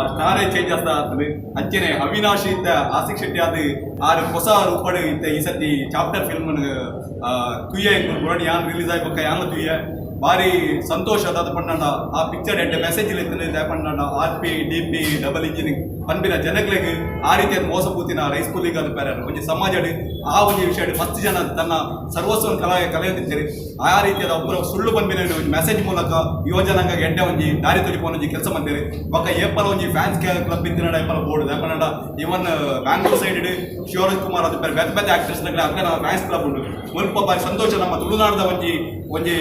ಸ್ಟಾರೇ change ಆಗ್ತಾ ಆಗ್ತದೆ ಅಂಚೆನೆ ಅವಿನಾಶ್ ಇದ್ದ ಆಸಿಕ್ ಶೆಟ್ಟಿ ಅದು ಆರು ಹೊಸ ರೂಪಡು ಇತ್ತ ಈ ಸತಿ ಚಾಪ್ಟರ್ ಫಿಲ್ಮ್ ತುಯ್ಯ ಗುಣ ಯಾನ್ ರಿಲೀಸ್ ಆಗ್ಬೇಕ ಯಾನ್ ತುಯ್ಯ ಭಾರಿ ಸಂತೋಷ ಅದಾದ ಪಂಡ ಆ ಪಿಕ್ಚರ್ ಎಡ್ಡೆ ಮೆಸೇಜ್ ಇತ್ತು ಪಂಡ RP DP ಡಬಲ್ ಇಂಜಿನಿಯರಿಂಗ್ ಪಂಪಿನ ಜನಗಳಿಗೆ ಆ ರೀತಿಯ ಮೋಸಪೂತಿನ ರೈಸ್ ಕೂಲಿಗೆ ಅದು ಬೇರೆ ಒಂದು ಸಮಾಜ ಆ ಒಂದು ವಿಷಯ ಮಸ್ತ್ ಜನ ತನ್ನ ಸರ್ವಸ್ವವನ್ನು ಕಲೆಯುತ್ತಿದ್ದಾರೆ ಆ ರೀತಿಯಾದ ಒಬ್ಬರು ಸುಳ್ಳು ಪಂಪಿನ ಮೆಸೇಜ್ ಮೂಲಕ ಯುವಜನಾಂಗ ಎಡ್ಡೆ ಒಂಜಿ ದಾರಿ ತೊಲಿಪೋನ ಕೆಲಸ ಮಾಡ್ತಾರೆ ಬೊಕ್ಕ ಏಪಲ ಒಂಜಿ ಫ್ಯಾನ್ಸ್ ಕ್ಲಬ್ ಇತ್ತಿನ ಏಪಲ ಬೋರ್ಡ್ ಯಾಪನಡ ಇವನ್ ಬ್ಯಾಂಗ್ಳೂರ್ ಸೈಡ್ ಶಿವರಾಜ್ ಕುಮಾರ್ ಅದು ಬೇರೆ ಬೇರೆ ಬೇರೆ ಆಕ್ಟರ್ಸ್ ಅక్కడ ಫ್ಯಾನ್ಸ್ ಕ್ಲಬ್ ಉಂಟು ಮುಲ್ಪ ಬಾರಿ ಸಂತೋಷ ನಮ್ಮ ತುಳುನಾಡದ ಒಂಜಿ ಒಂಜಿ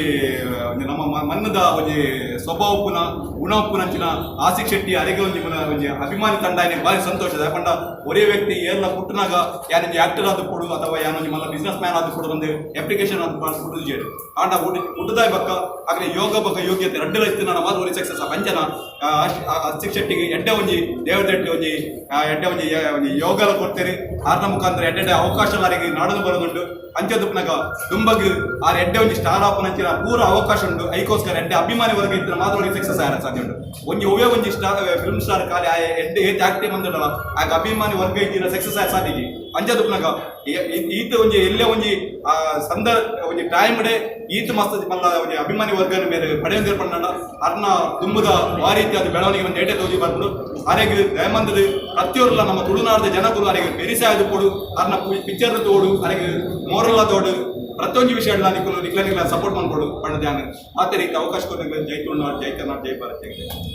ನಮ್ಮ ಮನ್ನದ ಒಂಜಿ ಸ್ವಭಾವ ಪುನ ಗುಣ ಪುನಂಚಿನ ಆಸಿಕ್ ಶೆಟ್ಟಿ ಅರೆಗೆ ಒಂಜಿ ಅಭಿಮಾನಿ ತಂಡ ಭಾರಿ ಸಂತೋಷ ಯಾಕಂಡ ಒರೇ ವ್ಯಕ್ತಿ ಏರ್ಲ ಪುಟ್ಟನಾಗ ಯಾನೊಂದು ಆಕ್ಟರ್ ಆದ ಕೊಡು ಅಥವಾ ಯಾನೊಂದು ಮಲ್ಲ ಬಿಸ್ನೆಸ್ ಮ್ಯಾನ್ ಆದ ಕೊಡು ಒಂದು ಅಪ್ಲಿಕೇಶನ್ ಆದ ಕೊಡುದು ಜೇಡು ಆಂಡ ಹುಟ್ಟದಾಯ ಬಕ್ಕ ಆಗಲೇ ಯೋಗ ಬಕ್ಕ ಯೋಗ್ಯತೆ ರಡ್ಡಲ ಇತ್ತು ನಾನು ಮಾತ್ರ ಒರಿ ಸಕ್ಸಸ್ ಪಂಚನ ಆಸಿಕ್ ಶೆಟ್ಟಿಗೆ ಎಡ್ಡೆ ಒಂಜಿ ದೇವದೆಡ್ಡೆ ಒಂಜಿ ಎಡ್ಡೆ ಒಂಜಿ ಯೋಗಲ ಕೊಡ್ತೇನೆ ಆರ್ನ ಮುಖಾಂತರ ಎಡ್ಡೆ ಅವಕಾಶ ಅವರಿಗೆ ನಾಡಲು ಬರೋದುಂಟು ಅಂಚದುಪ್ನಾಗ ದುಂಬಗ್ ಆ ಎಡ್ಡೆ ಒಂಜಿ ಸ್ಟಾರ್ ಆಪ್ ನಂಚಿನ ಪೂರ ಅವಕಾಶ ಉಂಟು ಐಕೋಸ್ಕರ ಎಡ್ಡೆ ಅಭಿಮಾನಿ ವರ್ಗ ಇದ್ರೆ ಮಾತ್ರ ಅವ್ರಿಗೆ ಸಕ್ಸಸ್ ಆಗ ಸಾಧ್ಯ ಉಂಟು ಒಂಜಿ ಒವ್ವೇ ಒಂಜಿ ಸ್ಟಾರ್ ಫಿಲ್ಮ್ ಸ್ಟಾರ್ ಕಾಲಿ ಆ ಎಡ್ಡೆ ಏತ್ ಆಕ್ಟಿವ್ ಅಂದಲ್ಲ ಆಗ ಅಭಿಮಾನಿ ವರ್ಗ ಇದ್ದಿನ ಸಕ್ಸಸ್ ಆಗ ಸಾಧ್ಯ ಅಂಚದುಪ್ನಾಗ ಈತ ಒಂಜಿ ಎಲ್ಲೇ ಒಂಜಿ ಒಂಜಿ ಟೈಮ್ ಡೇ ಈತ ಮಸ್ತ್ ಮಲ್ಲ ಒಂಜಿ ಅಭಿಮಾನಿ ವರ್ಗನ ಮೇಲೆ ಪಡೆಯೊಂದಿರ ಪಂಡ ಅರ್ನ ದುಂಬದ ಆ ರೀತಿಯಾದ ಬೆಳವಣಿಗೆ ಒಂದು ಏಟೆ ತೋಜಿ ಬರ್ಬೋದು ಅರೆಗೆ ದಯಮಂದದು ಪ್ರತಿಯೊರ್ಲ ನಮ್ಮ ತುಳುನಾಡದ ಜನಗಳು ಅರೆಗೆ ಬೆರಿಸೆ ಆಯ್ದು ಕೊಡು ಅರ್ನ ಪಿಕ್ಚರ್ ತೋಡು ಅರೆಗೆ ಮೋರಲ್ಲ ತೋಡು ಪ್ರತಿಯೊಂದು ವಿಷಯ ನಿಕ್ಲ ಸಪೋರ್ಟ್ ಮಾಡ್ಕೊಡು ಪಂಡ ಧ್ಯಾನ ಆ ರೀತಿ ಅವಕಾಶ ಕೊಡ ಜೈ ತುಳುನಾಡು ಜೈ ಕರ್ನಾಟಕ ಜೈ ಭಾರತ್ ಜೈ